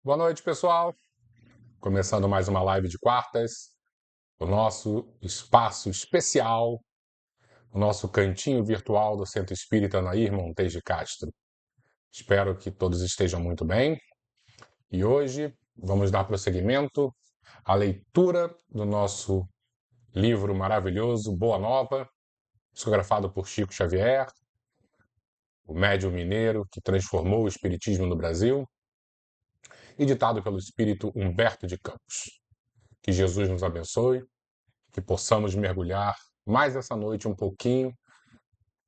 Boa noite, pessoal. Começando mais uma live de quartas, o nosso espaço especial, o nosso cantinho virtual do Centro Espírita Nair Montes de Castro. Espero que todos estejam muito bem. E hoje vamos dar prosseguimento à leitura do nosso livro maravilhoso, Boa Nova, psicografado por Chico Xavier, o médium mineiro que transformou o espiritismo no Brasil, e ditado pelo espírito Humberto de Campos. Que Jesus nos abençoe, que possamos mergulhar mais essa noite um pouquinho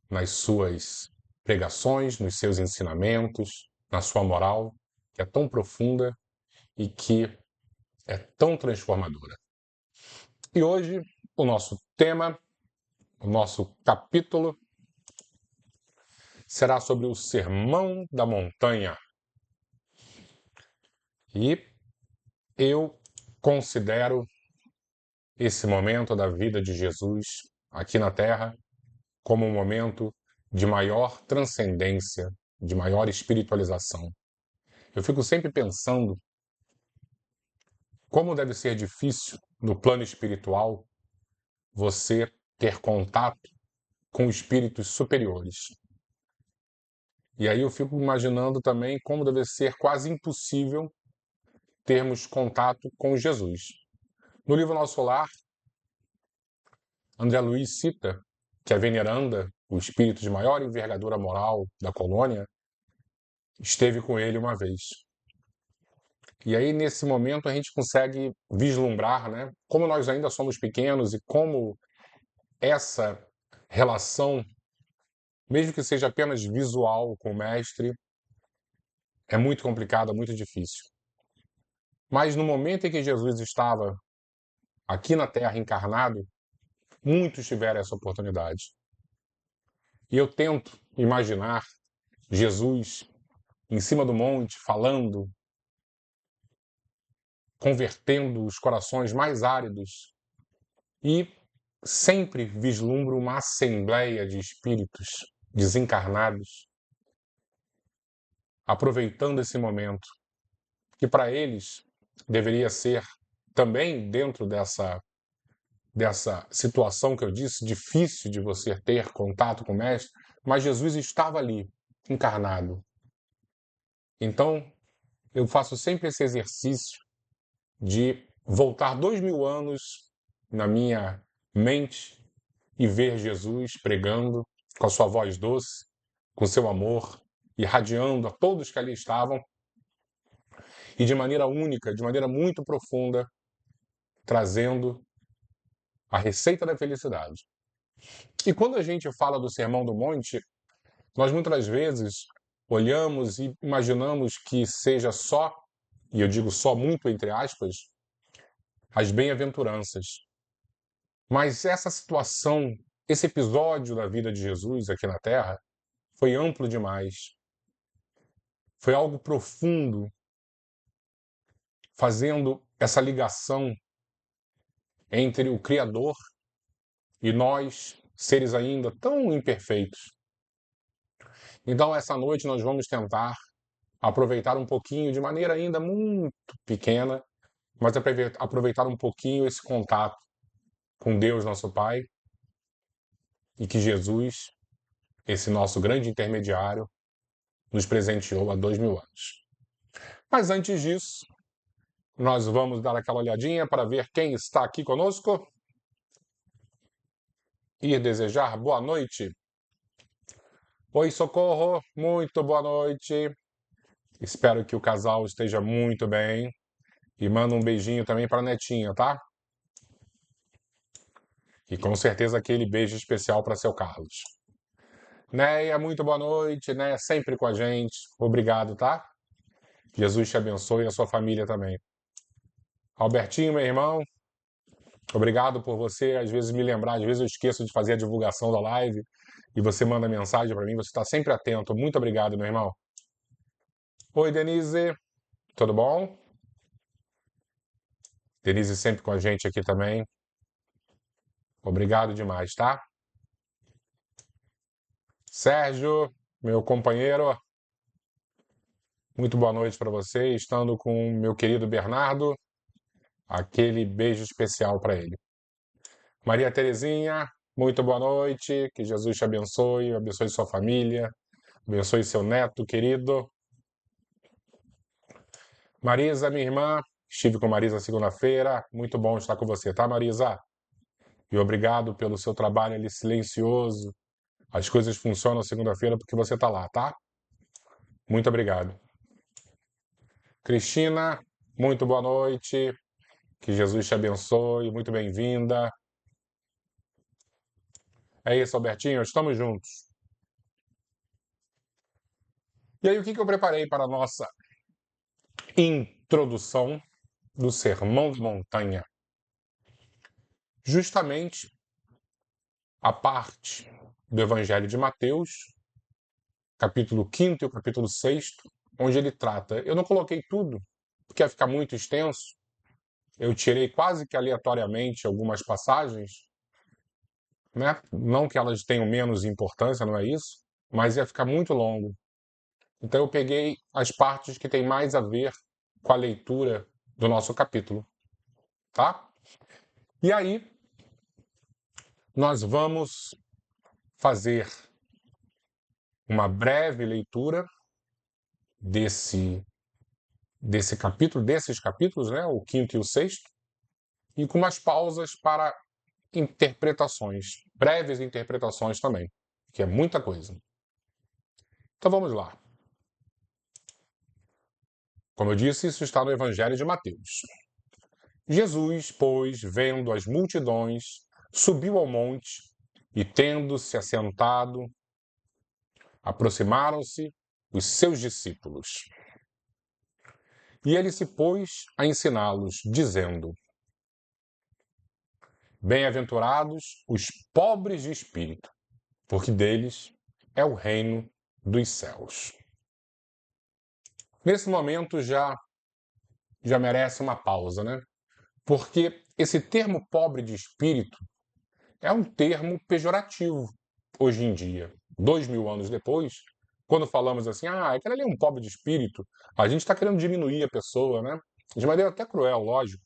nas suas pregações, nos seus ensinamentos, na sua moral, que é tão profunda e que é tão transformadora. E hoje o nosso tema, o nosso capítulo, será sobre o Sermão da Montanha. E eu considero esse momento da vida de Jesus aqui na Terra como um momento de maior transcendência, de maior espiritualização. Eu fico sempre pensando como deve ser difícil, no plano espiritual, você ter contato com espíritos superiores. E aí eu fico imaginando também como deve ser quase impossível termos contato com Jesus. No livro Nosso Lar, André Luiz cita que a veneranda, o espírito de maior envergadura moral da colônia, esteve com ele uma vez. E aí, nesse momento, a gente consegue vislumbrar, né, como nós ainda somos pequenos e como essa relação, mesmo que seja apenas visual com o mestre, é muito complicada, muito difícil. Mas no momento em que Jesus estava aqui na Terra encarnado, muitos tiveram essa oportunidade. E eu tento imaginar Jesus em cima do monte, falando, convertendo os corações mais áridos, e sempre vislumbro uma assembleia de espíritos desencarnados, aproveitando esse momento, que para eles deveria ser também dentro dessa situação que eu disse, difícil de você ter contato com o mestre, mas Jesus estava ali, encarnado. Então, eu faço sempre esse exercício de voltar 2000 anos na minha mente e ver Jesus pregando com a sua voz doce, com seu amor, irradiando a todos que ali estavam e de maneira única, de maneira muito profunda, trazendo a receita da felicidade. E quando a gente fala do Sermão do Monte, nós muitas vezes olhamos e imaginamos que seja só, e eu digo só muito entre aspas, as bem-aventuranças. Mas essa situação, esse episódio da vida de Jesus aqui na Terra, foi amplo demais. Foi algo profundo, fazendo essa ligação entre o Criador e nós, seres ainda tão imperfeitos. Então, essa noite nós vamos tentar aproveitar um pouquinho, de maneira ainda muito pequena, mas aproveitar um pouquinho esse contato com Deus, nosso Pai, e que Jesus, esse nosso grande intermediário, nos presenteou há 2000 anos. Mas antes disso, nós vamos dar aquela olhadinha para ver quem está aqui conosco. Ir desejar boa noite. Oi, Socorro, muito boa noite. Espero que o casal esteja muito bem. E manda um beijinho também para a netinha, tá? E com certeza aquele beijo especial para seu Carlos. Neia, muito boa noite. Neia sempre com a gente. Obrigado, tá? Jesus te abençoe e a sua família também. Albertinho, meu irmão, obrigado por você às vezes me lembrar. Às vezes eu esqueço de fazer a divulgação da live e você manda mensagem para mim. Você está sempre atento. Muito obrigado, meu irmão. Oi, Denise. Tudo bom? Denise sempre com a gente aqui também. Obrigado demais, tá? Sérgio, meu companheiro. Muito boa noite para você, estando com o meu querido Bernardo, aquele beijo especial para ele. Maria Terezinha, muito boa noite, que Jesus te abençoe sua família, abençoe seu neto querido. Marisa, minha irmã, estive com Marisa segunda-feira, muito bom estar com você, tá, Marisa? E obrigado pelo seu trabalho ali silencioso. As coisas funcionam segunda-feira porque você tá lá, tá? Muito obrigado. Cristina, muito boa noite. Que Jesus te abençoe, muito bem-vinda. É isso, Albertinho, estamos juntos. E aí, o que eu preparei para a nossa introdução do Sermão da Montanha? Justamente a parte do Evangelho de Mateus, capítulo 5º e o capítulo 6º, onde ele trata. Eu não coloquei tudo, porque ia ficar muito extenso. Eu tirei quase que aleatoriamente algumas passagens, né? Não que elas tenham menos importância, não é isso, mas ia ficar muito longo. Então eu peguei as partes que têm mais a ver com a leitura do nosso capítulo, tá? E aí nós vamos fazer uma breve leitura desse capítulo, desses capítulos, né, o 5º e o 6º, e com umas pausas para interpretações, breves interpretações também, que é muita coisa. Então vamos lá. Como eu disse, isso está no Evangelho de Mateus. Jesus, pois, vendo as multidões, subiu ao monte e, tendo-se assentado, aproximaram-se os seus discípulos. E ele se pôs a ensiná-los, dizendo: Bem-aventurados os pobres de espírito, porque deles é o reino dos céus. Nesse momento já merece uma pausa, né? Porque esse termo pobre de espírito é um termo pejorativo hoje em dia. 2000 anos depois, quando falamos assim, aquele ali é um pobre de espírito, a gente está querendo diminuir a pessoa, né? De maneira até cruel, lógico.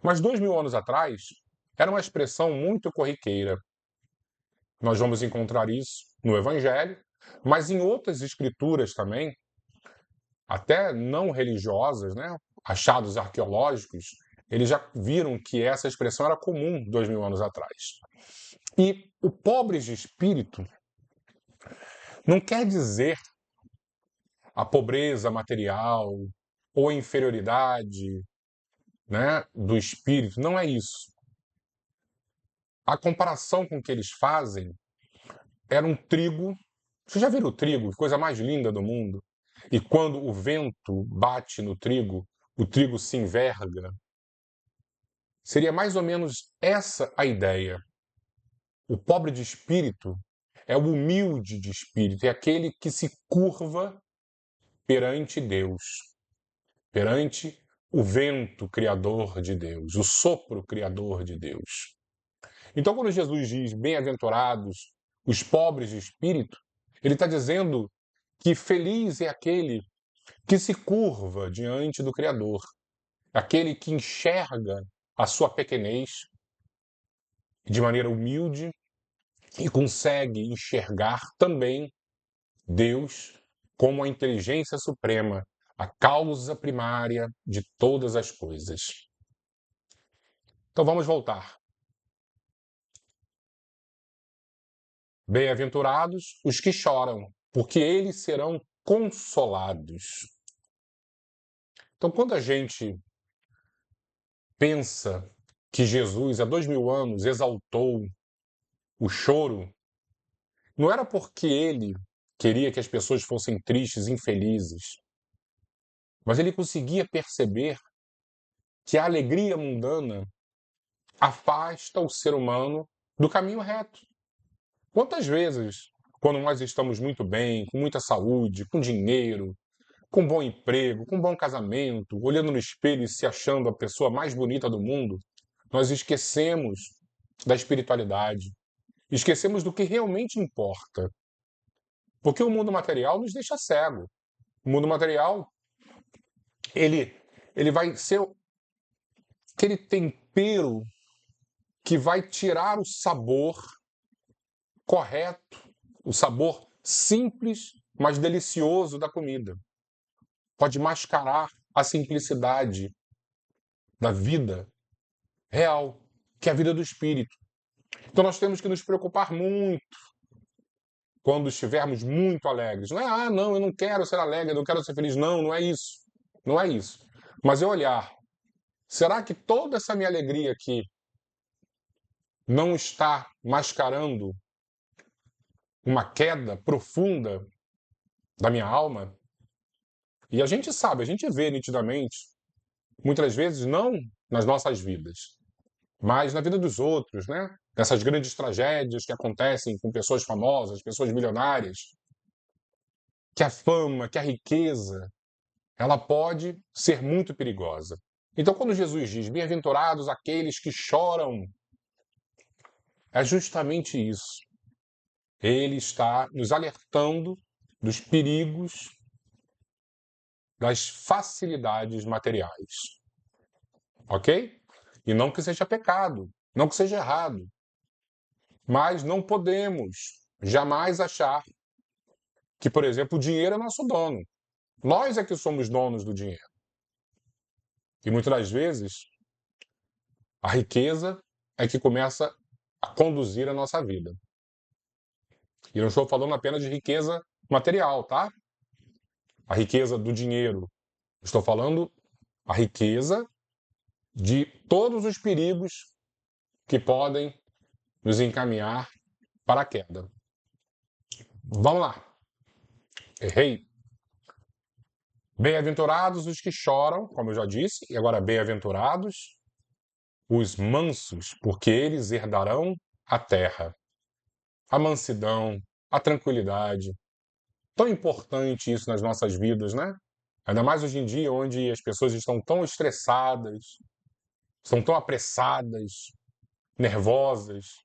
Mas 2000 anos atrás, era uma expressão muito corriqueira. Nós vamos encontrar isso no Evangelho, mas em outras escrituras também, até não religiosas, né? Achados arqueológicos, eles já viram que essa expressão era comum 2000 anos atrás. E o pobres de espírito não quer dizer a pobreza material ou a inferioridade, né, do espírito. Não é isso. A comparação com que eles fazem era um trigo. Vocês já viram o trigo? Coisa mais linda do mundo. E quando o vento bate no trigo, o trigo se enverga. Seria mais ou menos essa a ideia. O pobre de espírito é o humilde de espírito, é aquele que se curva perante Deus, perante o vento criador de Deus, o sopro criador de Deus. Então, quando Jesus diz bem-aventurados os pobres de espírito, ele está dizendo que feliz é aquele que se curva diante do Criador, aquele que enxerga a sua pequenez de maneira humilde e consegue enxergar também Deus como a inteligência suprema, a causa primária de todas as coisas. Então vamos voltar. Bem-aventurados os que choram, porque eles serão consolados. Então, quando a gente pensa que Jesus, há 2000 anos, exaltou o choro, não era porque ele queria que as pessoas fossem tristes, infelizes, mas ele conseguia perceber que a alegria mundana afasta o ser humano do caminho reto. Quantas vezes, quando nós estamos muito bem, com muita saúde, com dinheiro, com um bom emprego, com um bom casamento, olhando no espelho e se achando a pessoa mais bonita do mundo, nós esquecemos da espiritualidade, esquecemos do que realmente importa. Porque o mundo material nos deixa cego. O mundo material, ele vai ser aquele tempero que vai tirar o sabor correto, o sabor simples, mas delicioso da comida. Pode mascarar a simplicidade da vida real, que é a vida do espírito. Então nós temos que nos preocupar muito quando estivermos muito alegres. Não é, não, eu não quero ser alegre, eu não quero ser feliz. Não, não é isso. Não é isso. Mas é olhar, será que toda essa minha alegria aqui não está mascarando uma queda profunda da minha alma? E a gente sabe, a gente vê nitidamente, muitas vezes não nas nossas vidas, mas na vida dos outros, né? Essas grandes tragédias que acontecem com pessoas famosas, pessoas milionárias, que a fama, que a riqueza, ela pode ser muito perigosa. Então, quando Jesus diz, bem-aventurados aqueles que choram, é justamente isso. Ele está nos alertando dos perigos, das facilidades materiais. Ok? E não que seja pecado, não que seja errado, mas não podemos jamais achar que, por exemplo, o dinheiro é nosso dono. Nós é que somos donos do dinheiro. E muitas das vezes, a riqueza é que começa a conduzir a nossa vida. E não estou falando apenas de riqueza material, tá? A riqueza do dinheiro. Estou falando a riqueza de todos os perigos que podem nos encaminhar para a queda. Vamos lá. Errei. Bem-aventurados os que choram, como eu já disse, e agora bem-aventurados os mansos, porque eles herdarão a terra. A mansidão, a tranquilidade. Tão importante isso nas nossas vidas, né? Ainda mais hoje em dia, onde as pessoas estão tão estressadas, estão tão apressadas, nervosas.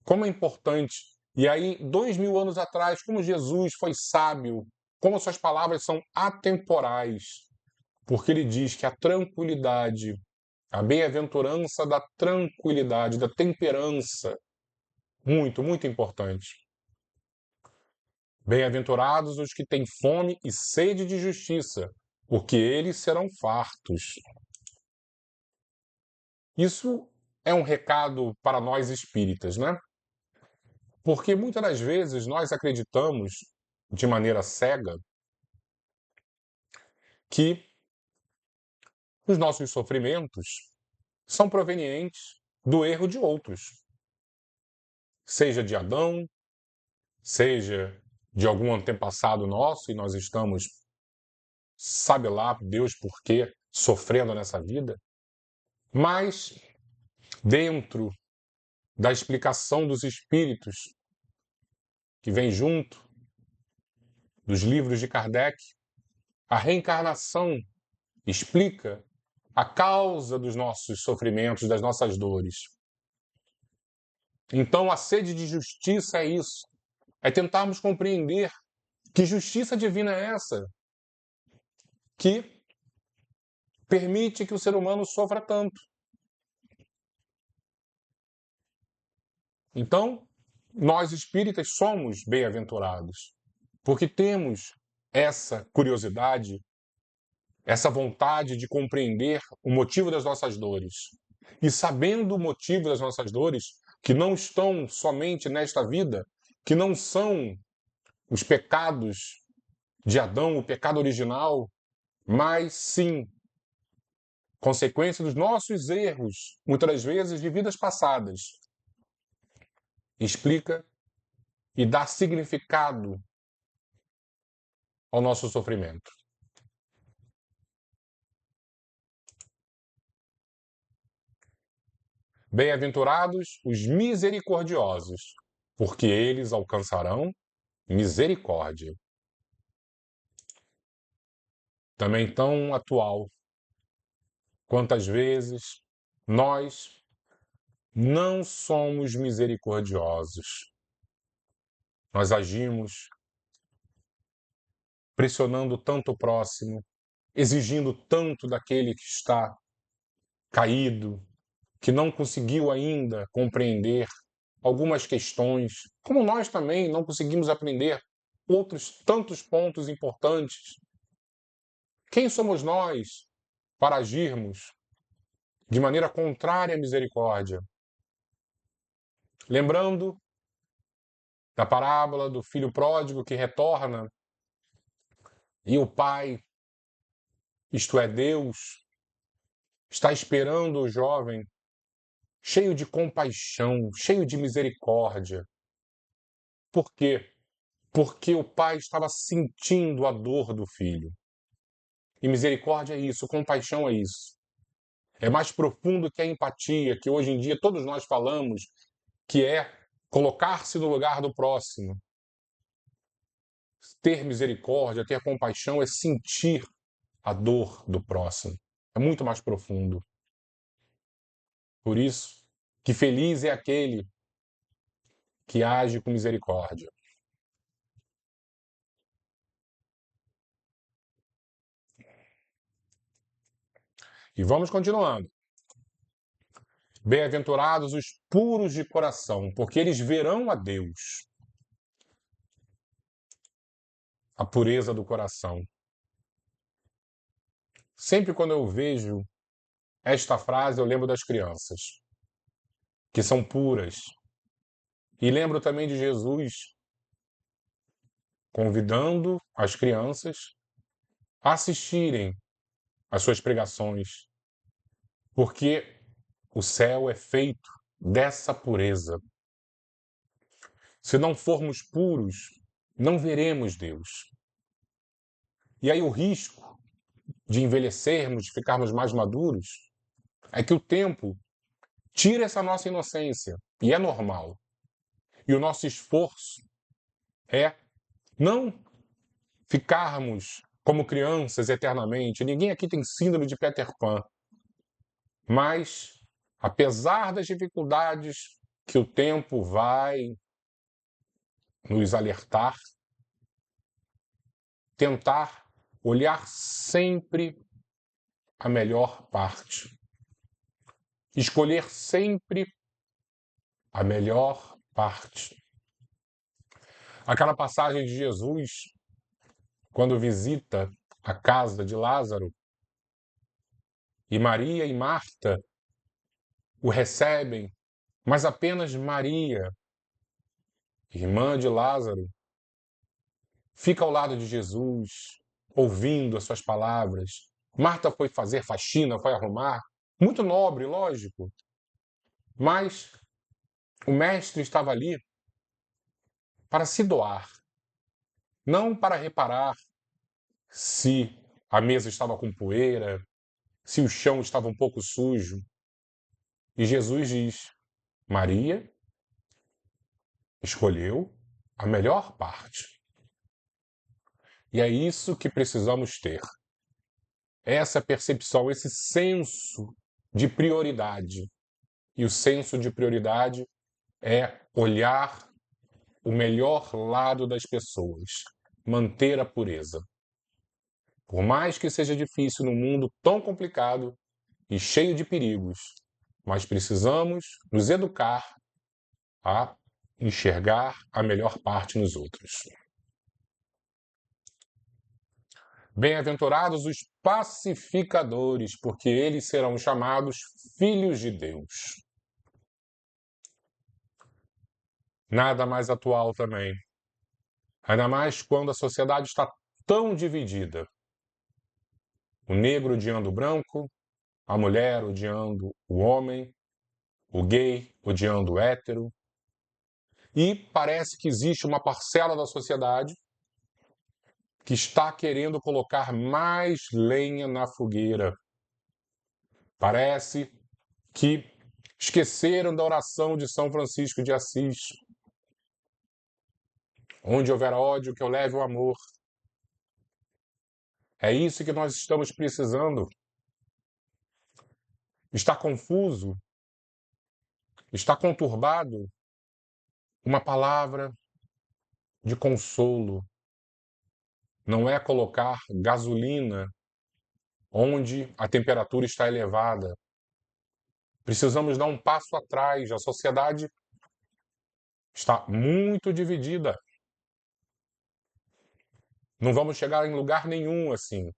Como é importante. E aí, 2000 anos atrás, como Jesus foi sábio, como suas palavras são atemporais, porque ele diz que a tranquilidade, a bem-aventurança da tranquilidade, da temperança, muito, muito importante. Bem-aventurados os que têm fome e sede de justiça, porque eles serão fartos. Isso é um recado para nós espíritas, né? Porque muitas das vezes nós acreditamos, de maneira cega, que os nossos sofrimentos são provenientes do erro de outros, seja de Adão, seja de algum antepassado nosso, e nós estamos, sabe lá Deus por quê, sofrendo nessa vida, mas dentro da explicação dos espíritos que vem junto dos livros de Kardec, a reencarnação explica a causa dos nossos sofrimentos, das nossas dores. Então, a sede de justiça é isso. É tentarmos compreender que justiça divina é essa que permite que o ser humano sofra tanto. Então, nós espíritas somos bem-aventurados, porque temos essa curiosidade, essa vontade de compreender o motivo das nossas dores. E sabendo o motivo das nossas dores, que não estão somente nesta vida, que não são os pecados de Adão, o pecado original, mas sim consequência dos nossos erros, muitas vezes de vidas passadas. Explica e dá significado ao nosso sofrimento. Bem-aventurados os misericordiosos, porque eles alcançarão misericórdia. Também tão atual. Quantas vezes nós não somos misericordiosos. Nós agimos pressionando tanto o próximo, exigindo tanto daquele que está caído, que não conseguiu ainda compreender algumas questões, como nós também não conseguimos aprender outros tantos pontos importantes. Quem somos nós para agirmos de maneira contrária à misericórdia? Lembrando da parábola do filho pródigo que retorna e o pai, isto é, Deus, está esperando o jovem cheio de compaixão, cheio de misericórdia. Por quê? Porque o pai estava sentindo a dor do filho. E misericórdia é isso, compaixão é isso. É mais profundo que a empatia, que hoje em dia todos nós falamos, que é colocar-se no lugar do próximo. Ter misericórdia, ter compaixão é sentir a dor do próximo. É muito mais profundo. Por isso, que feliz é aquele que age com misericórdia. E vamos continuando. Bem-aventurados os puros de coração, porque eles verão a Deus. A pureza do coração. Sempre quando eu vejo esta frase, eu lembro das crianças, que são puras. E lembro também de Jesus convidando as crianças a assistirem às suas pregações, porque o céu é feito dessa pureza. Se não formos puros, não veremos Deus. E aí o risco de envelhecermos, de ficarmos mais maduros, é que o tempo tira essa nossa inocência, e é normal. E o nosso esforço é não ficarmos como crianças eternamente. Ninguém aqui tem síndrome de Peter Pan. Mas, apesar das dificuldades que o tempo vai nos alertar, tentar olhar sempre a melhor parte. Escolher sempre a melhor parte. Aquela passagem de Jesus, quando visita a casa de Lázaro, e Maria e Marta o recebem, mas apenas Maria, irmã de Lázaro, fica ao lado de Jesus, ouvindo as suas palavras. Marta foi fazer faxina, foi arrumar, muito nobre, lógico. Mas o mestre estava ali para se doar, não para reparar se a mesa estava com poeira, se o chão estava um pouco sujo. E Jesus diz: Maria escolheu a melhor parte. E é isso que precisamos ter. Essa percepção, esse senso de prioridade. E o senso de prioridade é olhar o melhor lado das pessoas, manter a pureza. Por mais que seja difícil num mundo tão complicado e cheio de perigos, mas precisamos nos educar a enxergar a melhor parte nos outros. Bem-aventurados os pacificadores, porque eles serão chamados filhos de Deus. Nada mais atual também. Ainda mais quando a sociedade está tão dividida. O negro odiando o branco, a mulher odiando o homem, o gay odiando o hétero. E parece que existe uma parcela da sociedade que está querendo colocar mais lenha na fogueira. Parece que esqueceram da oração de São Francisco de Assis. Onde houver ódio, que eu leve o amor. É isso que nós estamos precisando. Está confuso, está conturbado, uma palavra de consolo, não é colocar gasolina onde a temperatura está elevada. Precisamos dar um passo atrás. A sociedade está muito dividida. Não vamos chegar em lugar nenhum assim.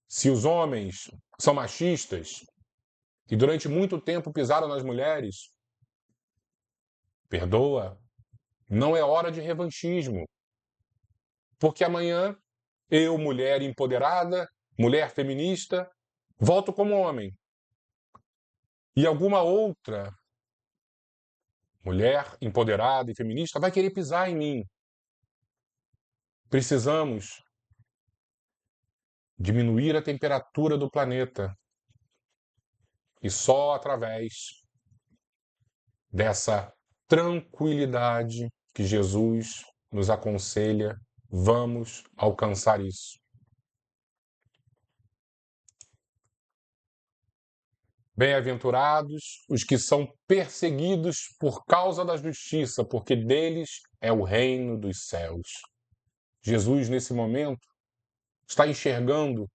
Se os homens são machistas e durante muito tempo pisaram nas mulheres, perdoa, não é hora de revanchismo. Porque amanhã eu, mulher empoderada, mulher feminista, volto como homem. E alguma outra mulher empoderada e feminista vai querer pisar em mim. Precisamos diminuir a temperatura do planeta. E só através dessa tranquilidade que Jesus nos aconselha, vamos alcançar isso. Bem-aventurados os que são perseguidos por causa da justiça, porque deles é o reino dos céus. Jesus, nesse momento, está enxergando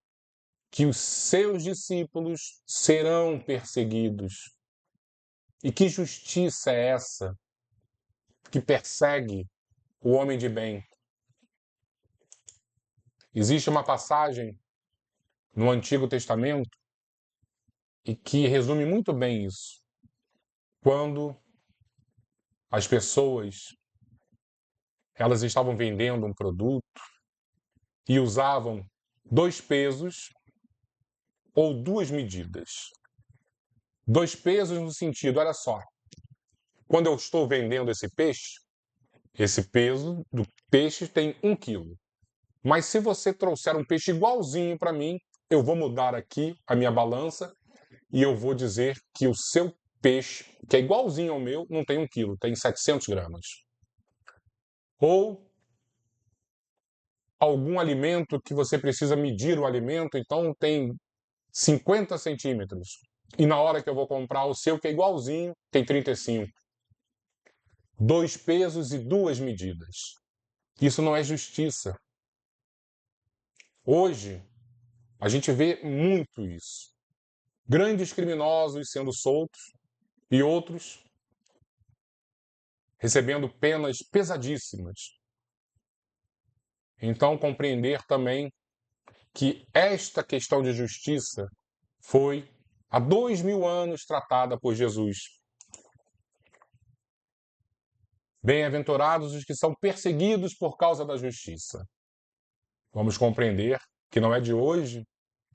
que os seus discípulos serão perseguidos. E que justiça é essa que persegue o homem de bem? Existe uma passagem no Antigo Testamento e que resume muito bem isso. Quando as pessoas elas estavam vendendo um produto e usavam 2 pesos ou 2 medidas. 2 pesos no sentido, olha só, quando eu estou vendendo esse peso do peixe tem 1 quilo. Mas se você trouxer um peixe igualzinho para mim, eu vou mudar aqui a minha balança e eu vou dizer que o seu peixe, que é igualzinho ao meu, não tem 1 quilo, tem 700 gramas. Ou algum alimento que você precisa medir o alimento, então tem 50 centímetros. E na hora que eu vou comprar o seu, que é igualzinho, tem 35. 2 pesos e 2 medidas. Isso não é justiça. Hoje, a gente vê muito isso. Grandes criminosos sendo soltos e outros recebendo penas pesadíssimas. Então, compreender também que esta questão de justiça foi há 2000 anos tratada por Jesus. Bem-aventurados os que são perseguidos por causa da justiça. Vamos compreender que não é de hoje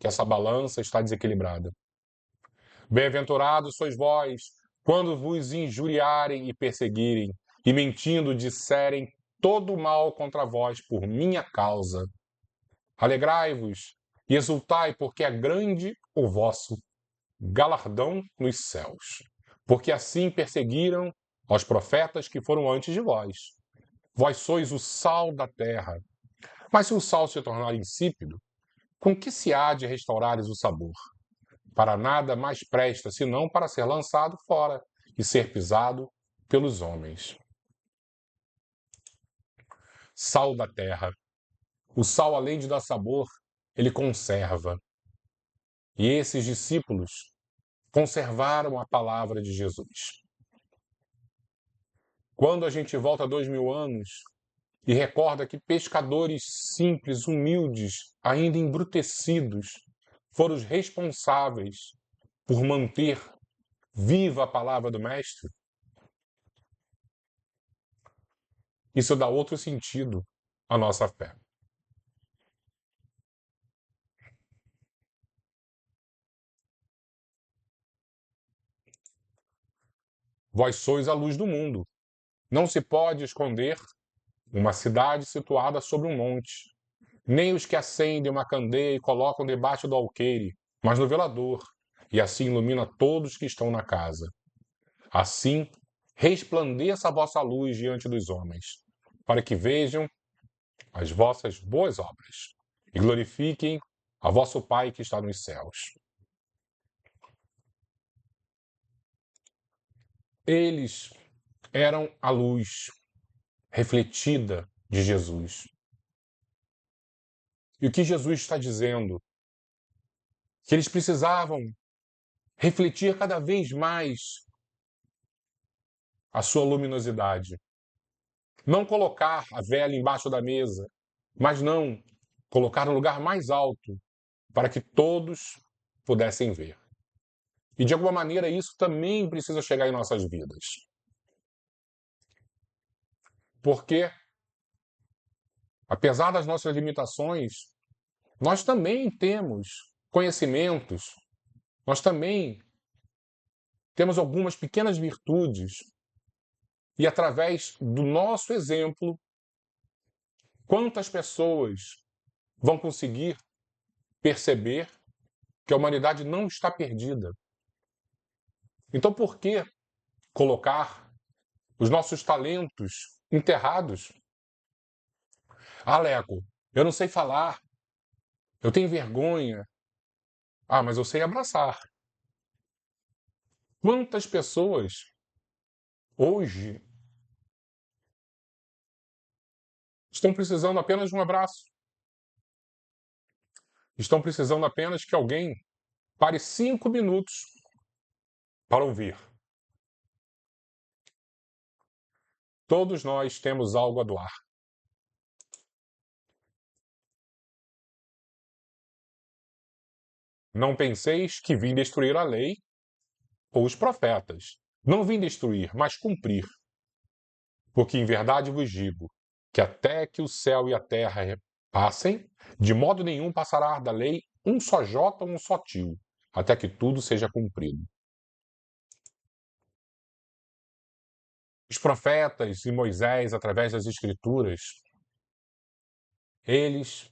que essa balança está desequilibrada. Bem-aventurados sois vós, quando vos injuriarem e perseguirem, e mentindo disserem todo mal contra vós por minha causa. Alegrai-vos e exultai, porque é grande o vosso galardão nos céus. Porque assim perseguiram aos profetas que foram antes de vós. Vós sois o sal da terra. Mas se o sal se tornar insípido, com que se há de restaurares o sabor? Para nada mais presta, senão para ser lançado fora e ser pisado pelos homens. Sal da terra. O sal, além de dar sabor, ele conserva. E esses discípulos conservaram a palavra de Jesus. Quando a gente volta 2000 anos e recorda que pescadores simples, humildes, ainda embrutecidos, foram os responsáveis por manter viva a palavra do Mestre, isso dá outro sentido à nossa fé. Vós sois a luz do mundo. Não se pode esconder uma cidade situada sobre um monte, nem os que acendem uma candeia e colocam debaixo do alqueire, mas no velador, e assim ilumina todos que estão na casa. Assim, resplandeça a vossa luz diante dos homens, para que vejam as vossas boas obras e glorifiquem a vosso Pai que está nos céus. Eles eram a luz refletida de Jesus. E o que Jesus está dizendo? Que eles precisavam refletir cada vez mais a sua luminosidade. Não colocar a vela embaixo da mesa, mas não colocar no lugar mais alto para que todos pudessem ver. E de alguma maneira isso também precisa chegar em nossas vidas. Porque, apesar das nossas limitações, nós também temos conhecimentos, nós também temos algumas pequenas virtudes. E através do nosso exemplo, quantas pessoas vão conseguir perceber que a humanidade não está perdida? Então, por que colocar os nossos talentos enterrados? Ah, Leco, eu não sei falar, eu tenho vergonha. Ah, mas eu sei abraçar. Quantas pessoas hoje estão precisando apenas de um abraço? Estão precisando apenas que alguém pare 5 minutos para ouvir. Todos nós temos algo a doar. Não penseis que vim destruir a lei ou os profetas. Não vim destruir, mas cumprir. Porque em verdade vos digo que até que o céu e a terra passem, de modo nenhum passará da lei um só jota ou um só tio, até que tudo seja cumprido. Os profetas e Moisés, através das Escrituras, eles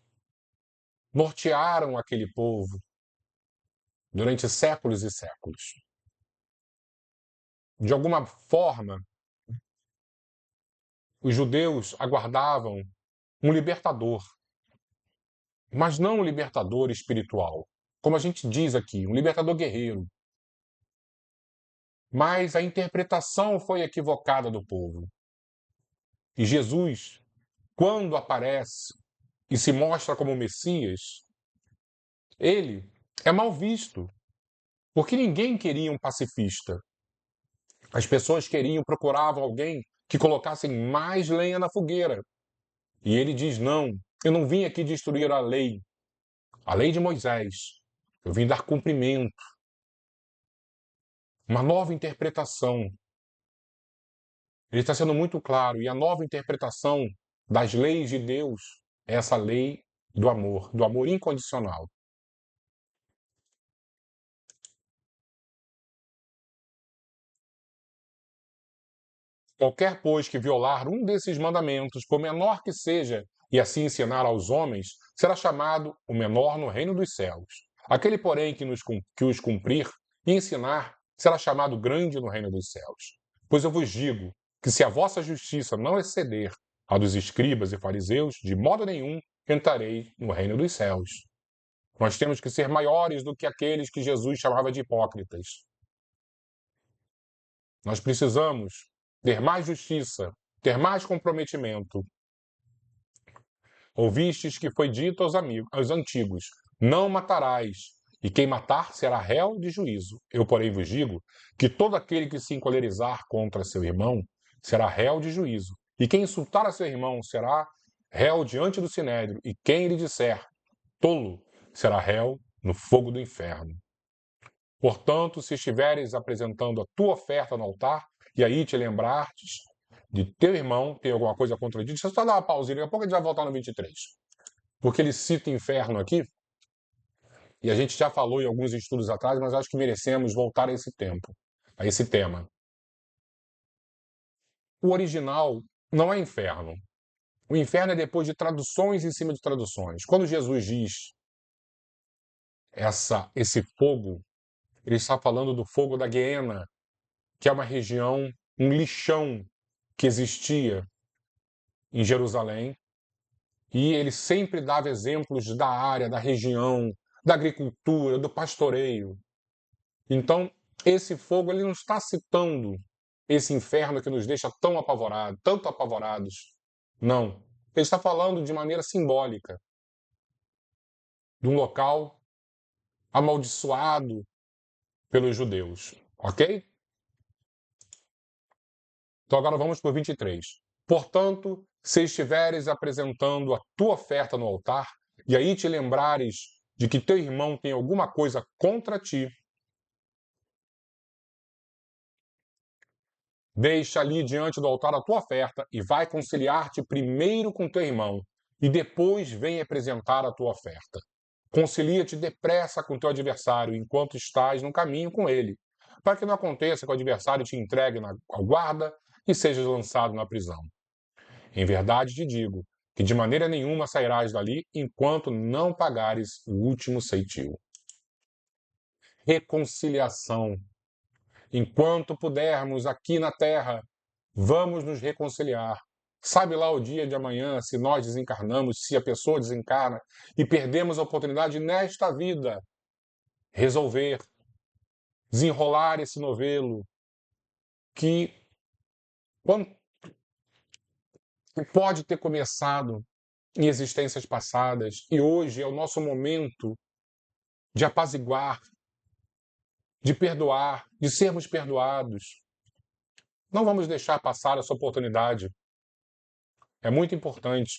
nortearam aquele povo durante séculos e séculos. De alguma forma, os judeus aguardavam um libertador, mas não um libertador espiritual, como a gente diz aqui, um libertador guerreiro. Mas a interpretação foi equivocada do povo. E Jesus, quando aparece e se mostra como Messias, ele é mal visto, porque ninguém queria um pacifista. As pessoas procuravam alguém que colocasse mais lenha na fogueira. E ele diz: não, eu não vim aqui destruir a lei de Moisés. Eu vim dar cumprimento, uma nova interpretação. Ele está sendo muito claro, e a nova interpretação das leis de Deus é essa lei do amor incondicional. Qualquer, pois, que violar um desses mandamentos, por menor que seja, e assim ensinar aos homens, será chamado o menor no reino dos céus. Aquele, porém, que os cumprir e ensinar, será chamado grande no reino dos céus. Pois eu vos digo que se a vossa justiça não exceder a dos escribas e fariseus, de modo nenhum entrarei no reino dos céus. Nós temos que ser maiores do que aqueles que Jesus chamava de hipócritas. Nós precisamos ter mais justiça, ter mais comprometimento. Ouvistes que foi dito aos antigos: não matarás, e quem matar será réu de juízo. Eu, porém, vos digo que todo aquele que se encolerizar contra seu irmão será réu de juízo. E quem insultar a seu irmão será réu diante do sinédrio. E quem lhe disser tolo será réu no fogo do inferno. Portanto, se estiveres apresentando a tua oferta no altar, e aí te lembrartes de teu irmão, tem alguma coisa contra ti, deixa eu só dar uma pausinha, daqui a pouco a gente vai voltar no 23. Porque ele cita inferno aqui, e a gente já falou em alguns estudos atrás, mas acho que merecemos voltar a esse tempo, a esse tema. O original não é inferno. O inferno é depois de traduções em cima de traduções. Quando Jesus diz esse fogo, ele está falando do fogo da Guiena, que é uma região, um lixão que existia em Jerusalém, e ele sempre dava exemplos da área, da região, da agricultura, do pastoreio. Então, esse fogo ele não está citando esse inferno que nos deixa tão apavorados, tanto apavorados. Não. Ele está falando de maneira simbólica. de um local amaldiçoado pelos judeus, ok? Então agora vamos para o 23. Portanto, se estiveres apresentando a tua oferta no altar, e aí te lembrares de que teu irmão tem alguma coisa contra ti, deixa ali diante do altar a tua oferta e vai conciliar-te primeiro com teu irmão, e depois vem apresentar a tua oferta. Concilia-te depressa com teu adversário enquanto estás no caminho com ele, para que não aconteça que o adversário te entregue ao guarda e sejas lançado na prisão. Em verdade te digo que de maneira nenhuma sairás dali enquanto não pagares o último ceitil. Reconciliação. Enquanto pudermos aqui na terra, vamos nos reconciliar. Sabe lá o dia de amanhã, se nós desencarnamos, se a pessoa desencarna e perdemos a oportunidade nesta vida, resolver, desenrolar esse novelo que pode ter começado em existências passadas e hoje é o nosso momento de apaziguar, de perdoar, de sermos perdoados. Não vamos deixar passar essa oportunidade. É muito importante.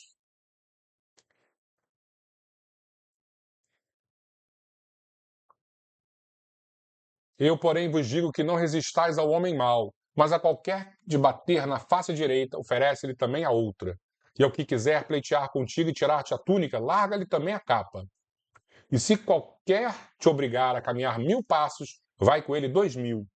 Eu, porém, vos digo que não resistais ao homem mau, mas a qualquer de bater na face direita, oferece-lhe também a outra. E ao que quiser pleitear contigo e tirar-te a túnica, larga-lhe também a capa. E se qualquer te obrigar a caminhar 1000 passos, vai com ele 2000.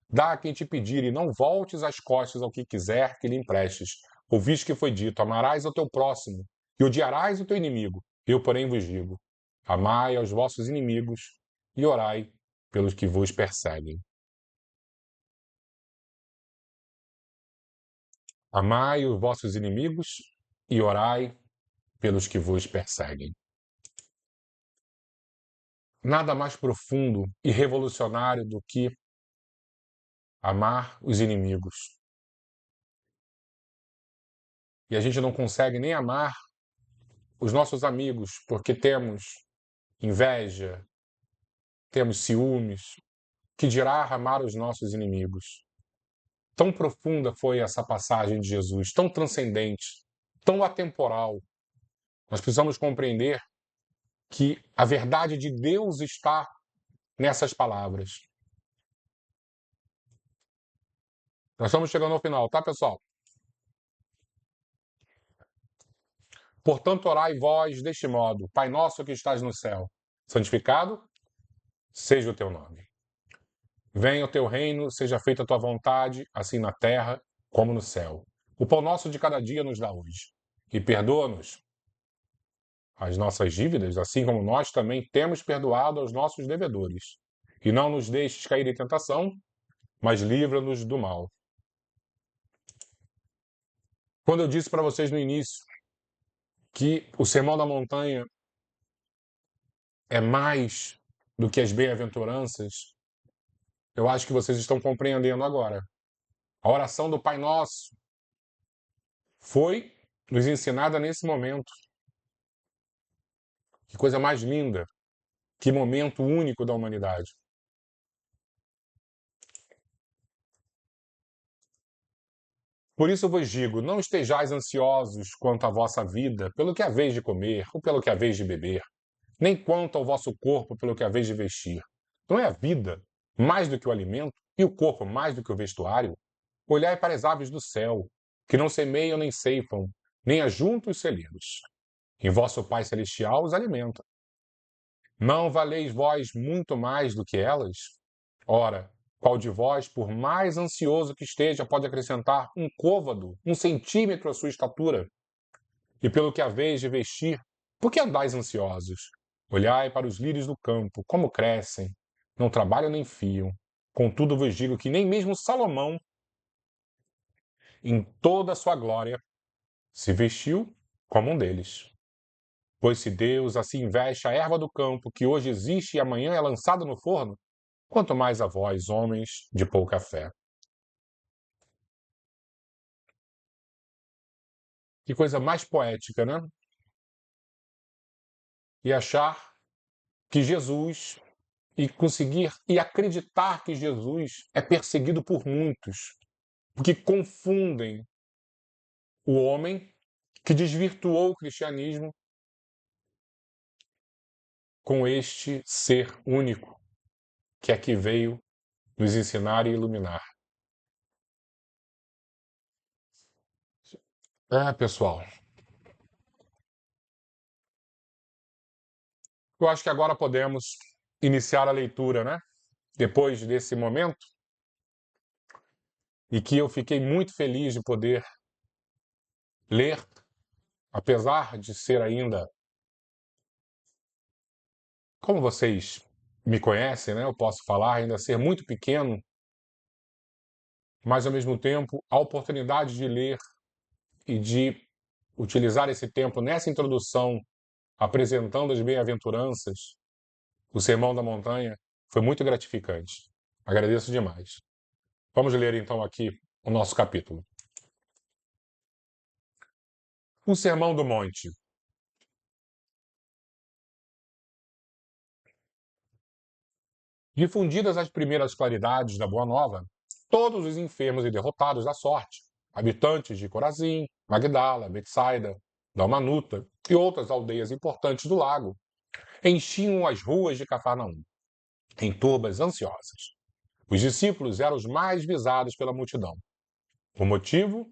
Dá a quem te pedir e não voltes as costas ao que quiser que lhe emprestes. Ouviste que foi dito, amarás ao teu próximo e odiarás o teu inimigo. Eu, porém, vos digo, amai aos vossos inimigos e orai pelos que vos perseguem. Amai os vossos inimigos e orai pelos que vos perseguem. Nada mais profundo e revolucionário do que amar os inimigos. E a gente não consegue nem amar os nossos amigos porque temos inveja, temos ciúmes, que dirá amar os nossos inimigos. Tão profunda foi essa passagem de Jesus, tão transcendente, tão atemporal. Nós precisamos compreender que a verdade de Deus está nessas palavras. Nós estamos chegando ao final, tá, pessoal? Portanto, orai vós deste modo: Pai nosso que estás no céu, santificado seja o teu nome. Venha o teu reino, seja feita a tua vontade, assim na terra como no céu. O pão nosso de cada dia nos dá hoje. E perdoa-nos as nossas dívidas, assim como nós também temos perdoado aos nossos devedores. E não nos deixes cair em tentação, mas livra-nos do mal. Quando eu disse para vocês no início que o Sermão da Montanha é mais do que as bem-aventuranças, eu acho que vocês estão compreendendo agora. A oração do Pai Nosso foi nos ensinada nesse momento. Que coisa mais linda, que momento único da humanidade. Por isso vos digo, não estejais ansiosos quanto à vossa vida, pelo que haveis de comer ou pelo que haveis de beber, nem quanto ao vosso corpo, pelo que haveis de vestir. Não é a vida mais do que o alimento e o corpo mais do que o vestuário? Olhai para as aves do céu, que não semeiam nem ceifam, nem ajuntam os celeiros. E vosso Pai Celestial os alimenta. Não valeis vós muito mais do que elas? Ora, qual de vós, por mais ansioso que esteja, pode acrescentar um côvado, 1 centímetro à sua estatura? E pelo que haveis de vestir, por que andais ansiosos? Olhai para os lírios do campo, como crescem, não trabalham nem fiam. Contudo vos digo que nem mesmo Salomão, em toda a sua glória, se vestiu como um deles. Pois se Deus assim veste a erva do campo, que hoje existe e amanhã é lançada no forno, quanto mais a vós, homens de pouca fé. Que coisa mais poética, né? E achar que Jesus e conseguir e acreditar que Jesus é perseguido por muitos, porque confundem o homem que desvirtuou o cristianismo com este ser único que aqui veio nos ensinar e iluminar. Pessoal, eu acho que agora podemos iniciar a leitura, né? Depois desse momento, e que eu fiquei muito feliz de poder ler, apesar de ser ainda, como vocês me conhecem, né? Eu posso falar, ainda ser muito pequeno, mas ao mesmo tempo a oportunidade de ler e de utilizar esse tempo nessa introdução, apresentando as bem-aventuranças, o Sermão da Montanha, foi muito gratificante. Agradeço demais. Vamos ler então aqui o nosso capítulo. O Sermão do Monte. Difundidas as primeiras claridades da Boa Nova, todos os enfermos e derrotados da sorte, habitantes de Corazim, Magdala, Betsaida, Dalmanuta e outras aldeias importantes do lago, enchiam as ruas de Cafarnaum, em turbas ansiosas. Os discípulos eram os mais visados pela multidão, por motivo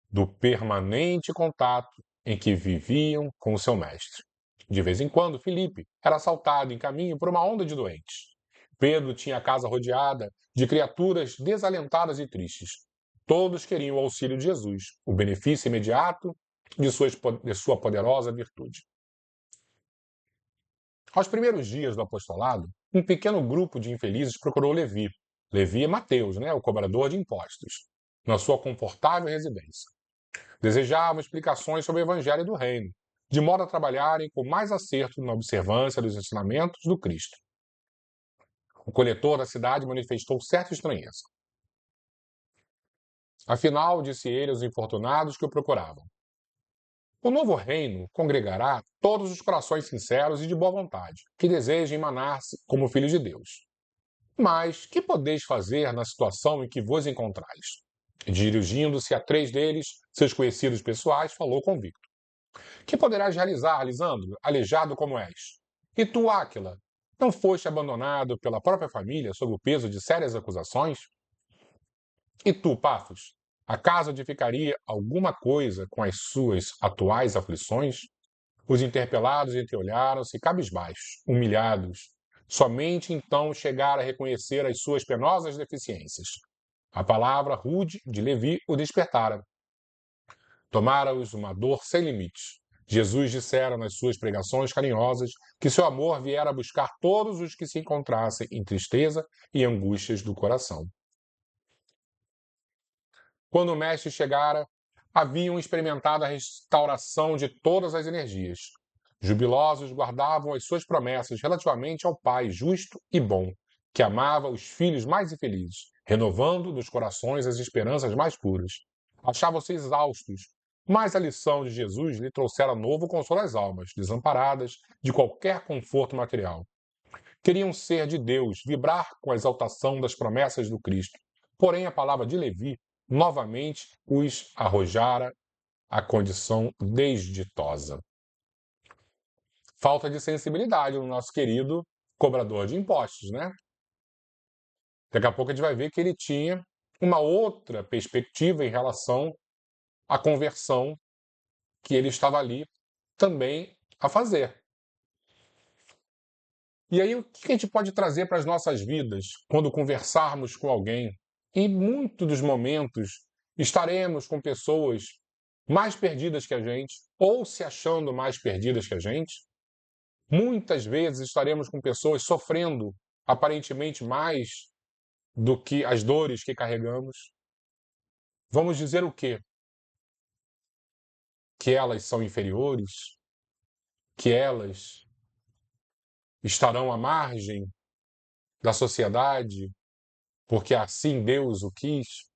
do permanente contato em que viviam com o seu mestre. De vez em quando, Filipe era assaltado em caminho por uma onda de doentes. Pedro tinha a casa rodeada de criaturas desalentadas e tristes. Todos queriam o auxílio de Jesus, o benefício imediato de sua poderosa virtude. Aos primeiros dias do apostolado, um pequeno grupo de infelizes procurou Levi. Levi é Mateus, o cobrador de impostos, na sua confortável residência. Desejavam explicações sobre o evangelho do reino, de modo a trabalharem com mais acerto na observância dos ensinamentos do Cristo. O coletor da cidade manifestou certa estranheza. Afinal, disse ele aos infortunados que o procuravam, o novo reino congregará todos os corações sinceros e de boa vontade, que desejem emanar-se como filhos de Deus. Mas que podeis fazer na situação em que vos encontrais? Dirigindo-se a 3 deles, seus conhecidos pessoais, falou convicto. Que poderás realizar, Lisandro, aleijado como és? E tu, Áquila, não foste abandonado pela própria família sob o peso de sérias acusações? E tu, Pafos, acaso edificaria alguma coisa com as suas atuais aflições? Os interpelados entreolharam-se cabisbaixos, humilhados. Somente então chegaram a reconhecer as suas penosas deficiências. A palavra rude de Levi o despertara. Tomara-os uma dor sem limites. Jesus dissera nas suas pregações carinhosas que seu amor viera buscar todos os que se encontrassem em tristeza e angústias do coração. Quando o mestre chegara, haviam experimentado a restauração de todas as energias. Jubilosos guardavam as suas promessas relativamente ao Pai justo e bom, que amava os filhos mais infelizes, renovando nos corações as esperanças mais puras. Achavam-se exaustos, mas a lição de Jesus lhe trouxera novo consolo às almas, desamparadas de qualquer conforto material. Queriam ser de Deus, vibrar com a exaltação das promessas do Cristo. Porém, a palavra de Levi novamente os arrojara à condição desditosa. Falta de sensibilidade no nosso querido cobrador de impostos, né? Daqui a pouco a gente vai ver que ele tinha uma outra perspectiva em relação à conversão que ele estava ali também a fazer. E aí, o que a gente pode trazer para as nossas vidas quando conversarmos com alguém? Em muitos dos momentos, estaremos com pessoas mais perdidas que a gente, ou se achando mais perdidas que a gente. Muitas vezes estaremos com pessoas sofrendo aparentemente mais do que as dores que carregamos. Vamos dizer o quê? Que elas são inferiores? Que elas estarão à margem da sociedade porque assim Deus o quis?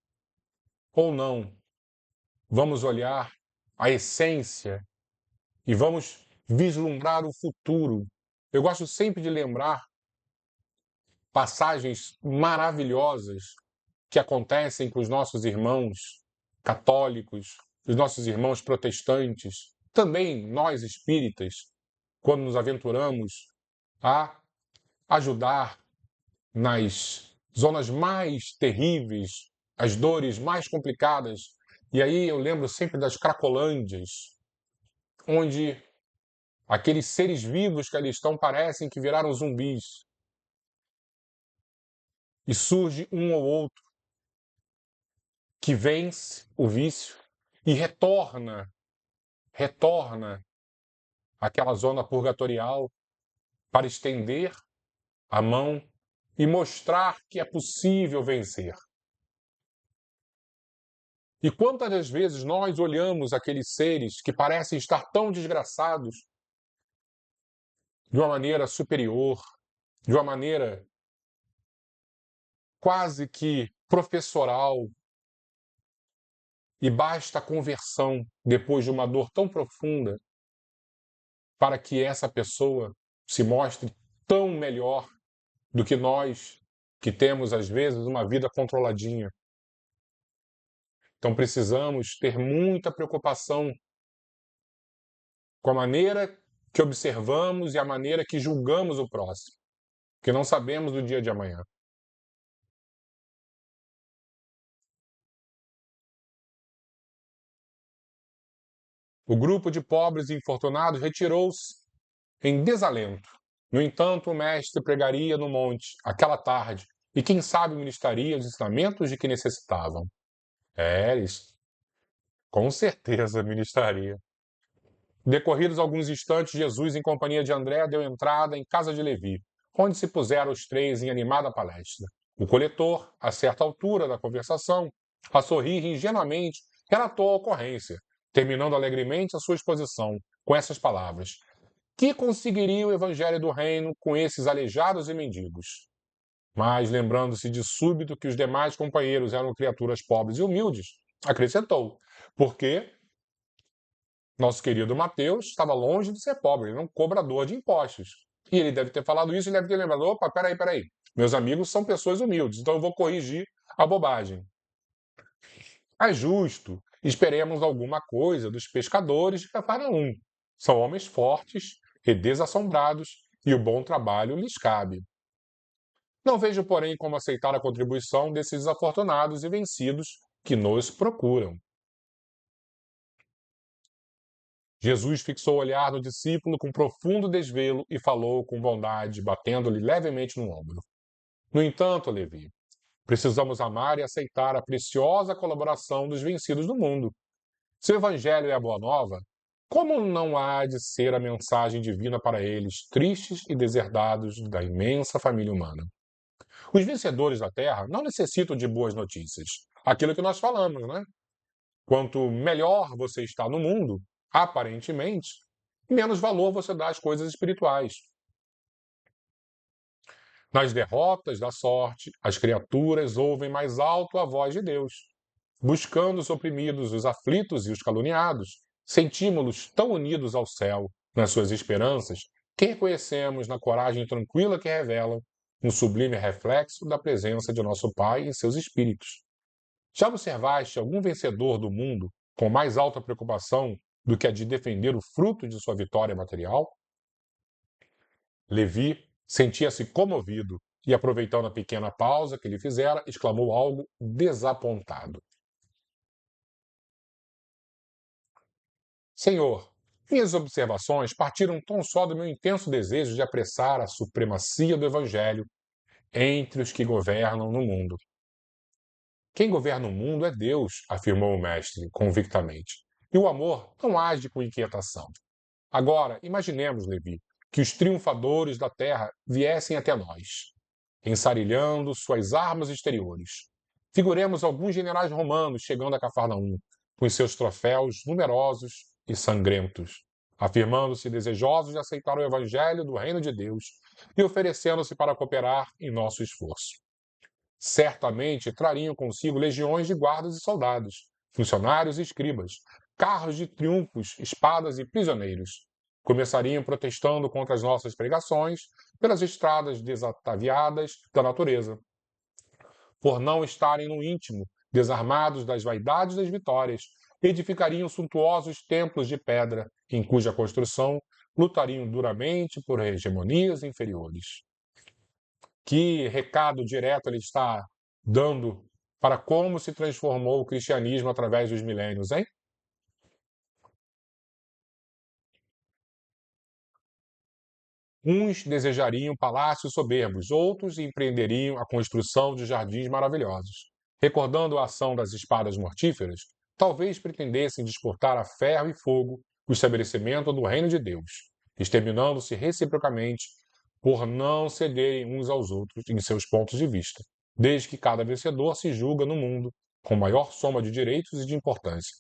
Ou não? Vamos olhar a essência e vamos vislumbrar o futuro Eu gosto sempre de lembrar passagens maravilhosas que acontecem com os nossos irmãos católicos, os nossos irmãos protestantes, também nós espíritas, quando nos aventuramos a ajudar nas zonas mais terríveis, as dores mais complicadas. E aí eu lembro sempre das Cracolândias, onde aqueles seres vivos que ali estão parecem que viraram zumbis. E surge um ou outro que vence o vício e retorna àquela zona purgatorial para estender a mão e mostrar que é possível vencer. E quantas das vezes nós olhamos aqueles seres que parecem estar tão desgraçados de uma maneira superior, de uma maneira quase que professoral, e basta a conversão depois de uma dor tão profunda para que essa pessoa se mostre tão melhor do que nós, que temos às vezes uma vida controladinha. Então precisamos ter muita preocupação com a maneira que observamos e a maneira que julgamos o próximo, porque não sabemos do dia de amanhã. O grupo de pobres e infortunados retirou-se em desalento. No entanto, o mestre pregaria no monte aquela tarde e, quem sabe, ministraria os ensinamentos de que necessitavam. Eles, com certeza, ministraria. Decorridos alguns instantes, Jesus, em companhia de André, deu entrada em casa de Levi, onde se puseram os três em animada palestra. O coletor, a certa altura da conversação, a sorrir ingenuamente, relatou a ocorrência, terminando alegremente a sua exposição com essas palavras: que conseguiria o evangelho do reino com esses aleijados e mendigos? Mas, lembrando-se de súbito que os demais companheiros eram criaturas pobres e humildes, acrescentou: porque nosso querido Mateus estava longe de ser pobre, ele era um cobrador de impostos. E ele deve ter falado isso e deve ter lembrado: opa, peraí. Meus amigos são pessoas humildes, então eu vou corrigir a bobagem. É justo, esperemos alguma coisa dos pescadores de Cafarnaum. São homens fortes e desassombrados, e o bom trabalho lhes cabe. Não vejo, porém, como aceitar a contribuição desses desafortunados e vencidos que nos procuram. Jesus fixou o olhar do discípulo com profundo desvelo e falou com bondade, batendo-lhe levemente no ombro. No entanto, Levi, precisamos amar e aceitar a preciosa colaboração dos vencidos do mundo. Se o Evangelho é a boa nova, como não há de ser a mensagem divina para eles, tristes e deserdados da imensa família humana? Os vencedores da Terra não necessitam de boas notícias. Aquilo que nós falamos, né? Quanto melhor você está no mundo, aparentemente, menos valor você dá às coisas espirituais. Nas derrotas da sorte, as criaturas ouvem mais alto a voz de Deus, buscando os oprimidos, os aflitos e os caluniados. Sentimos-los tão unidos ao céu nas suas esperanças que reconhecemos na coragem tranquila que revelam um sublime reflexo da presença de nosso Pai em seus espíritos. Já observaste algum vencedor do mundo com mais alta preocupação do que a de defender o fruto de sua vitória material? Levi sentia-se comovido e, aproveitando a pequena pausa que lhe fizera, exclamou algo desapontado: Senhor, minhas observações partiram tão só do meu intenso desejo de apressar a supremacia do Evangelho entre os que governam no mundo. Quem governa o mundo é Deus, afirmou o mestre convictamente. E o amor não age com inquietação. Agora, imaginemos, Levi, que os triunfadores da terra viessem até nós, ensarilhando suas armas exteriores. Figuremos alguns generais romanos chegando a Cafarnaum, com seus troféus numerosos e sangrentos, afirmando-se desejosos de aceitar o evangelho do reino de Deus e oferecendo-se para cooperar em nosso esforço. Certamente trariam consigo legiões de guardas e soldados, funcionários e escribas, carros de triunfos, espadas e prisioneiros. Começariam protestando contra as nossas pregações pelas estradas desataviadas da natureza, por não estarem no íntimo, desarmados das vaidades das vitórias, edificariam suntuosos templos de pedra, em cuja construção lutariam duramente por hegemonias inferiores. Que recado direto ele está dando para como se transformou o cristianismo através dos milênios, hein? Uns desejariam palácios soberbos, outros empreenderiam a construção de jardins maravilhosos. Recordando a ação das espadas mortíferas, talvez pretendessem disputar a ferro e fogo o estabelecimento do reino de Deus, exterminando-se reciprocamente por não cederem uns aos outros em seus pontos de vista, desde que cada vencedor se julga no mundo com maior soma de direitos e de importância.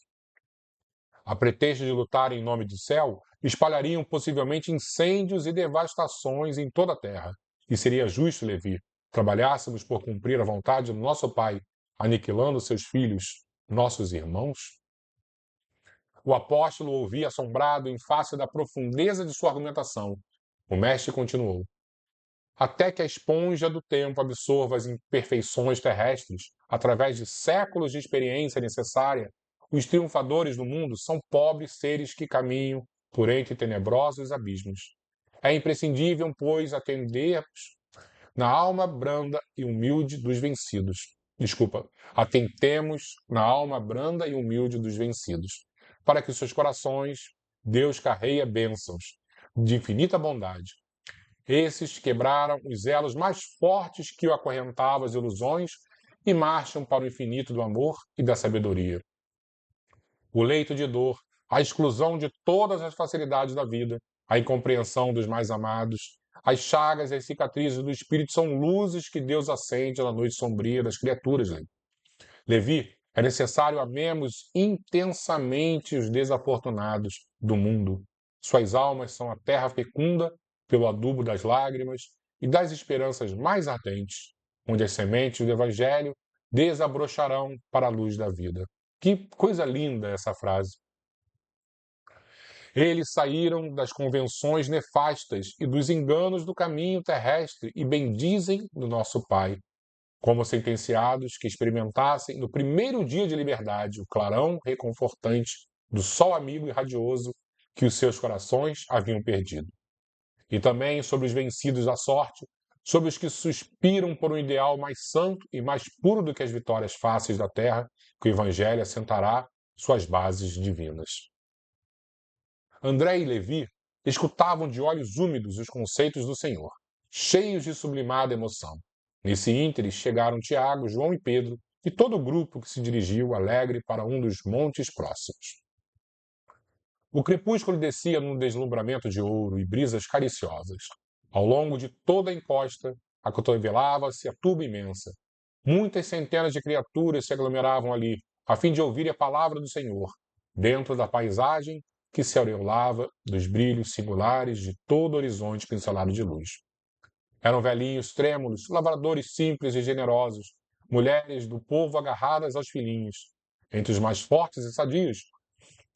A pretexto de lutar em nome do céu, espalhariam possivelmente incêndios e devastações em toda a terra. E seria justo, Levi, trabalhássemos por cumprir a vontade do nosso Pai, aniquilando seus filhos, nossos irmãos? O apóstolo ouvia assombrado em face da profundeza de sua argumentação. O mestre continuou: até que a esponja do tempo absorva as imperfeições terrestres, através de séculos de experiência necessária, os triunfadores do mundo são pobres seres que caminham por entre tenebrosos abismos. É imprescindível, pois, atendermos na alma branda e humilde dos vencidos. Atentemos na alma branda e humilde dos vencidos, para que seus corações Deus carreia bênçãos de infinita bondade. Esses quebraram os elos mais fortes que o acorrentavam as ilusões e marcham para o infinito do amor e da sabedoria. O leito de dor, a exclusão de todas as facilidades da vida, a incompreensão dos mais amados, as chagas e as cicatrizes do espírito são luzes que Deus acende na noite sombria das criaturas. Levi, é necessário amemos intensamente os desafortunados do mundo. Suas almas são a terra fecunda pelo adubo das lágrimas e das esperanças mais ardentes, onde as sementes do Evangelho desabrocharão para a luz da vida. Que coisa linda essa frase. Eles saíram das convenções nefastas e dos enganos do caminho terrestre e bendizem do nosso Pai, como sentenciados que experimentassem no primeiro dia de liberdade o clarão reconfortante do sol amigo e radioso que os seus corações haviam perdido. E também sobre os vencidos da sorte, sobre os que suspiram por um ideal mais santo e mais puro do que as vitórias fáceis da terra, que o Evangelho assentará suas bases divinas. André e Levi escutavam de olhos úmidos os conceitos do Senhor, cheios de sublimada emoção. Nesse ínterim chegaram Tiago, João e Pedro e todo o grupo que se dirigiu alegre para um dos montes próximos. O crepúsculo descia num deslumbramento de ouro e brisas cariciosas. Ao longo de toda a encosta, acotovelava-se a turba imensa. Muitas centenas de criaturas se aglomeravam ali, a fim de ouvir a palavra do Senhor, dentro da paisagem que se aureolava dos brilhos singulares de todo o horizonte pincelado de luz. Eram velhinhos trêmulos, lavradores simples e generosos, mulheres do povo agarradas aos filhinhos. Entre os mais fortes e sadios,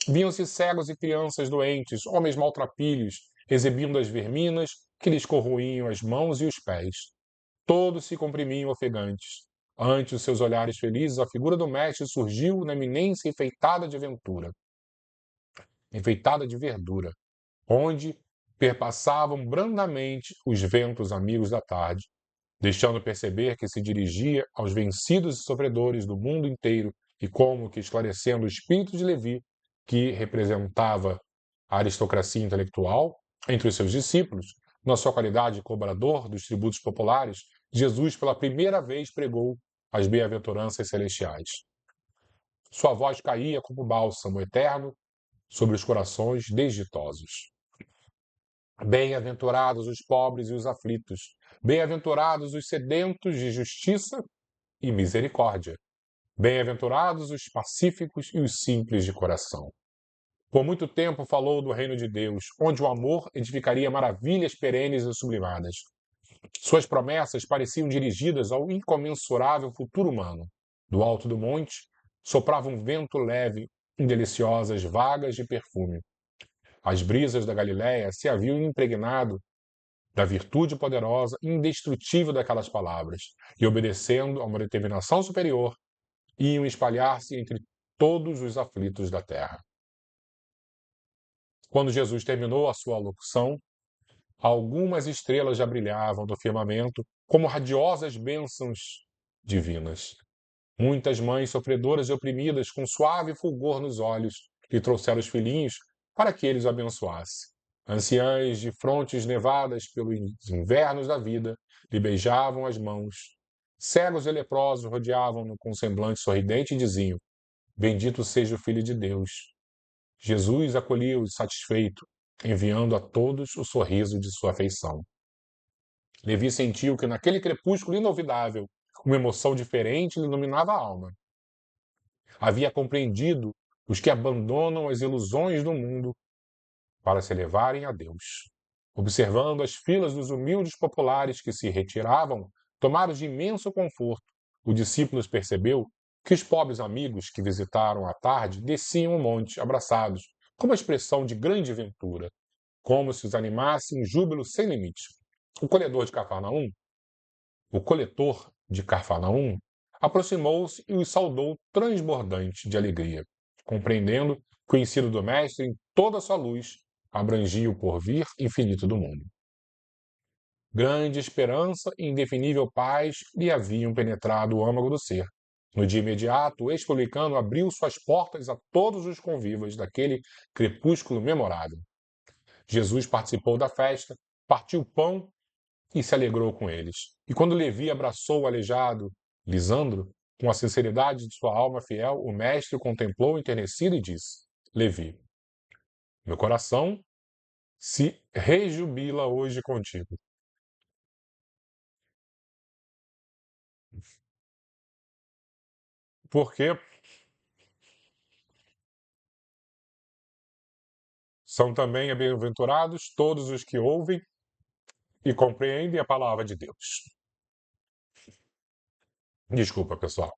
viam-se cegos e crianças doentes, homens maltrapilhos, exibindo as verminas que lhes corroíam as mãos e os pés. Todos se comprimiam ofegantes. Ante os seus olhares felizes, a figura do mestre surgiu na eminência enfeitada de verdura, onde perpassavam brandamente os ventos amigos da tarde, deixando perceber que se dirigia aos vencidos e sofredores do mundo inteiro e como que esclarecendo o espírito de Levi, que representava a aristocracia intelectual entre os seus discípulos, na sua qualidade de cobrador dos tributos populares, Jesus pela primeira vez pregou as bem-aventuranças celestiais. Sua voz caía como bálsamo eterno sobre os corações desditosos. Bem-aventurados os pobres e os aflitos, bem-aventurados os sedentos de justiça e misericórdia, bem-aventurados os pacíficos e os simples de coração. Por muito tempo falou do reino de Deus, onde o amor edificaria maravilhas perenes e sublimadas. Suas promessas pareciam dirigidas ao incomensurável futuro humano. Do alto do monte, soprava um vento leve em deliciosas vagas de perfume. As brisas da Galiléia se haviam impregnado da virtude poderosa e indestrutível daquelas palavras, e obedecendo a uma determinação superior, iam espalhar-se entre todos os aflitos da terra. Quando Jesus terminou a sua locução, algumas estrelas já brilhavam no firmamento como radiosas bênçãos divinas. Muitas mães sofredoras e oprimidas, com suave fulgor nos olhos, lhe trouxeram os filhinhos para que ele os abençoasse. Anciãs de frontes nevadas pelos invernos da vida lhe beijavam as mãos. Cegos e leprosos rodeavam-no com semblante sorridente e diziam: Bendito seja o Filho de Deus. Jesus acolheu-os satisfeito, enviando a todos o sorriso de sua afeição. Levi sentiu que naquele crepúsculo inovidável uma emoção diferente lhe iluminava a alma. Havia compreendido os que abandonam as ilusões do mundo para se elevarem a Deus. Observando as filas dos humildes populares que se retiravam, tomados de imenso conforto, o discípulo percebeu que os pobres amigos que visitaram à tarde desciam o monte, abraçados, com uma expressão de grande ventura, como se os animasse um júbilo sem limite. O coletor de Cafarnaum aproximou-se e os saudou transbordante de alegria, compreendendo que o ensino do Mestre, em toda a sua luz, abrangia o porvir infinito do mundo. Grande esperança e indefinível paz lhe haviam penetrado o âmago do ser. No dia imediato, o ex-publicano abriu suas portas a todos os convivas daquele crepúsculo memorável. Jesus participou da festa, partiu o pão e se alegrou com eles. E quando Levi abraçou o aleijado Lisandro, com a sinceridade de sua alma fiel, o mestre o contemplou enternecido e disse: Levi, meu coração se rejubila hoje contigo. Porque são também bem-aventurados todos os que ouvem e compreendem a palavra de Deus. Desculpa, pessoal.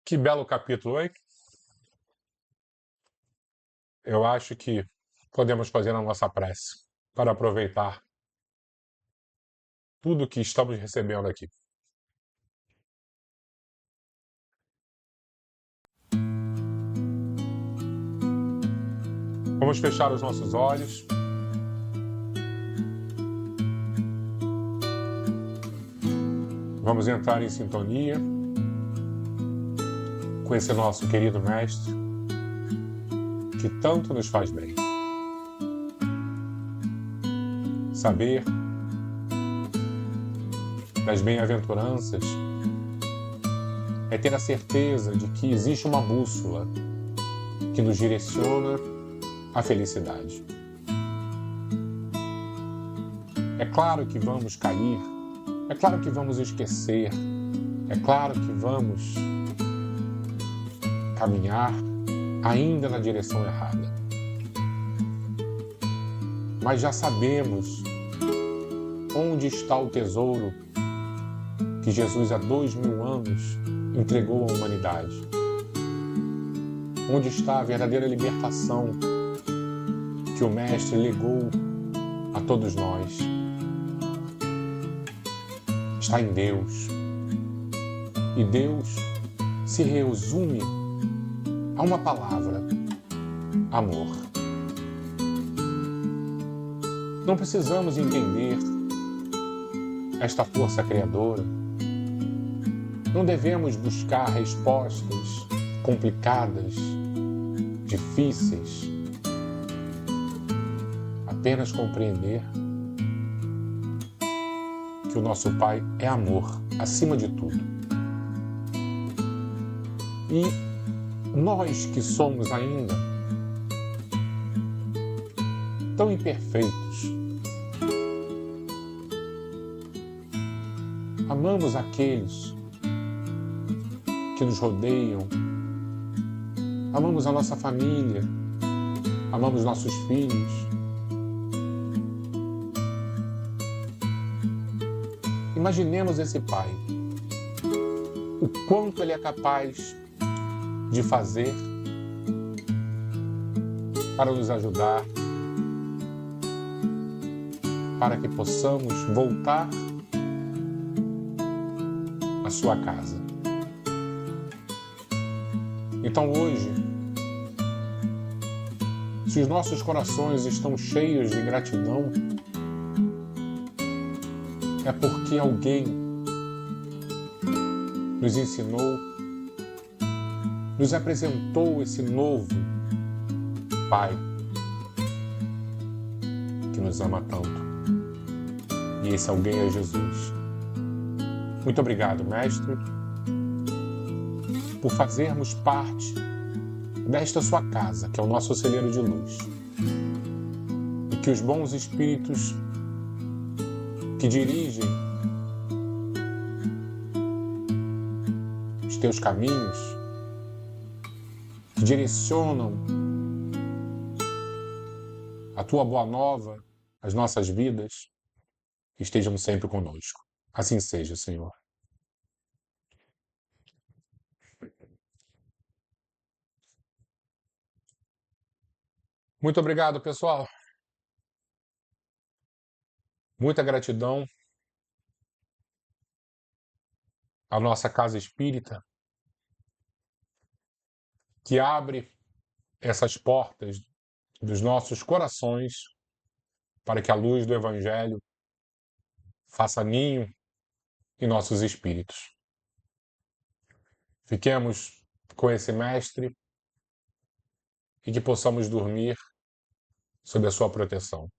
Que belo capítulo, hein? Eu acho que podemos fazer a nossa prece para aproveitar tudo que estamos recebendo aqui. Vamos fechar os nossos olhos. Vamos entrar em sintonia com esse nosso querido Mestre, que tanto nos faz bem. Saber das bem-aventuranças é ter a certeza de que existe uma bússola que nos direciona à felicidade. É claro que vamos cair, é claro que vamos esquecer, é claro que vamos caminhar ainda na direção errada. Mas já sabemos onde está o tesouro que Jesus há 2000 anos entregou à humanidade. Onde está a verdadeira libertação que o Mestre legou a todos nós. Está em Deus. E Deus se resume a uma palavra: amor. Não precisamos entender esta força criadora. Não devemos buscar respostas complicadas, difíceis. Apenas compreender que o nosso Pai é amor, acima de tudo. E nós que somos ainda tão imperfeitos, amamos aqueles que nos rodeiam, amamos a nossa família, amamos nossos filhos, Imaginemos esse Pai, o quanto Ele é capaz de fazer para nos ajudar, para que possamos voltar à sua casa. Então hoje, se os nossos corações estão cheios de gratidão, é porque alguém nos ensinou, nos apresentou esse novo Pai que nos ama tanto. E esse alguém é Jesus. Muito obrigado, Mestre, por fazermos parte desta sua casa, que é o nosso celeiro de luz. E que os bons espíritos que dirigem os teus caminhos, que direcionam a tua boa nova, as nossas vidas, estejam sempre conosco. Assim seja, Senhor. Muito obrigado, pessoal. Muita gratidão à nossa casa espírita, que abre essas portas dos nossos corações para que a luz do Evangelho faça ninho em nossos espíritos. Fiquemos com esse Mestre e que possamos dormir sob a sua proteção.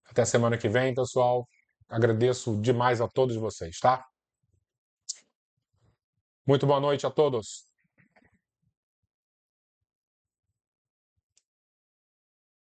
Até semana que vem, pessoal. Agradeço demais a todos vocês, tá? Muito boa noite a todos.